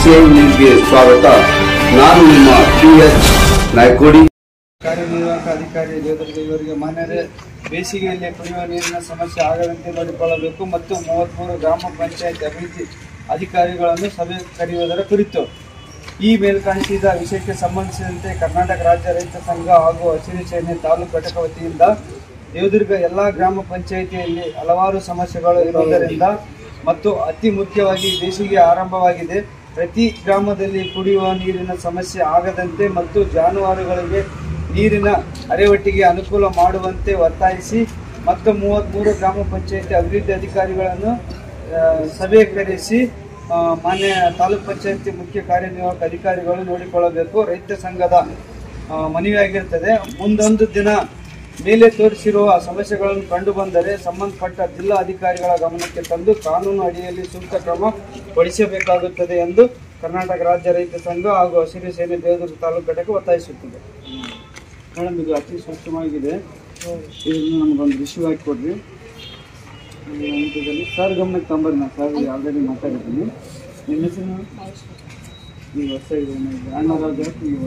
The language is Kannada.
DCI ನ್ಯೂಸ್ಗೆ ಸ್ವಾಗತ. ನಾನು ನಿಮ್ಮ PS ನಾಯ್ಕೋಡಿ. ಕಾರ್ಯನಿರ್ವಾಹಕ ಅಧಿಕಾರಿ ದೇವದುರ್ಗ ಇವರಿಗೆ ಮಾನ್ಯರೇ, ಬೇಸಿಗೆಯಲ್ಲಿ ಕುಡಿಯುವ ನೀರಿನ ಸಮಸ್ಯೆ ಆಗದಂತೆ ನೋಡಿಕೊಳ್ಳಬೇಕು ಮತ್ತು 33 ಗ್ರಾಮ ಪಂಚಾಯತ್ ಅಭಿವೃದ್ಧಿ ಅಧಿಕಾರಿಗಳನ್ನು ಸಭೆ ಕರೆಯುವುದರ ಕುರಿತು ಈ ಮೇಲ್ಕಾಣಿಸಿದ ವಿಷಯಕ್ಕೆ ಸಂಬಂಧಿಸಿದಂತೆ ಕರ್ನಾಟಕ ರಾಜ್ಯ ರೈತ ಸಂಘ ಹಾಗೂ ಹಸಿರು ಸೇನೆ ತಾಲೂಕು ಘಟಕ ವತಿಯಿಂದ ದೇವದುರ್ಗ ಎಲ್ಲ ಗ್ರಾಮ ಪಂಚಾಯಿತಿಯಲ್ಲಿ ಹಲವಾರು ಸಮಸ್ಯೆಗಳು ಇರುವುದರಿಂದ ಮತ್ತು ಅತಿ ಮುಖ್ಯವಾಗಿ ಬೇಸಿಗೆ ಆರಂಭವಾಗಿದೆ. ಪ್ರತಿ ಗ್ರಾಮದಲ್ಲಿ ಕುಡಿಯುವ ನೀರಿನ ಸಮಸ್ಯೆ ಆಗದಂತೆ ಮತ್ತು ಜಾನುವಾರುಗಳಿಗೆ ನೀರಿನ ಅರೆವಟ್ಟಿಗೆ ಅನುಕೂಲ ಮಾಡುವಂತೆ ಒತ್ತಾಯಿಸಿ ಮತ್ತು 33 ಗ್ರಾಮ ಪಂಚಾಯತಿ ಅಭಿವೃದ್ಧಿ ಅಧಿಕಾರಿಗಳನ್ನು ಸಭೆ ಕರೆಸಿ ಮಾನ್ಯ ತಾಲೂಕು ಪಂಚಾಯತಿ ಮುಖ್ಯ ಕಾರ್ಯನಿರ್ವಾಹಕ ಅಧಿಕಾರಿಗಳು ನೋಡಿಕೊಳ್ಳಬೇಕು. ರೈತ ಸಂಘದ ಮನವಿಯಾಗಿರುತ್ತದೆ. ಮುಂದೊಂದು ದಿನ ಮೇಲೆ ತೋರಿಸಿರುವ ಸಮಸ್ಯೆಗಳನ್ನು ಕಂಡುಬಂದರೆ ಸಂಬಂಧಪಟ್ಟ ಜಿಲ್ಲಾ ಅಧಿಕಾರಿಗಳ ಗಮನಕ್ಕೆ ತಂದು ಕಾನೂನು ಅಡಿಯಲ್ಲಿ ಸೂಕ್ತ ಕ್ರಮ ವಹಿಸಬೇಕಾಗುತ್ತದೆ ಎಂದು ಕರ್ನಾಟಕ ರಾಜ್ಯ ರೈತ ಸಂಘ ಹಾಗೂ ಹಸಿರು ಸೇನೆ ದೇವದುರ್ಗ ತಾಲೂಕು ಘಟಕ ಒತ್ತಾಯಿಸುತ್ತದೆ. ಮೇಡಮ್, ಇದು ಅತಿ ಸ್ಪಷ್ಟವಾಗಿದೆ. ಇದನ್ನು ನಮಗೊಂದು ರಿಶ್ಯೂ ಹಾಕಿ ಕೊಡ್ರಿ. ಸರ್ ಗಮನಕ್ಕೆ ತಂಬರಿ. ನಾನು ಸರ್ ಆಲ್ರೆಡಿ ಮಾತಾಡಿದ್ದೀನಿ. ನಿಮ್ಮ ಹೆಸರು ಈ ಹೊಸ ಇದೆ ಅಣ್ಣರಾಜ. ನೀವು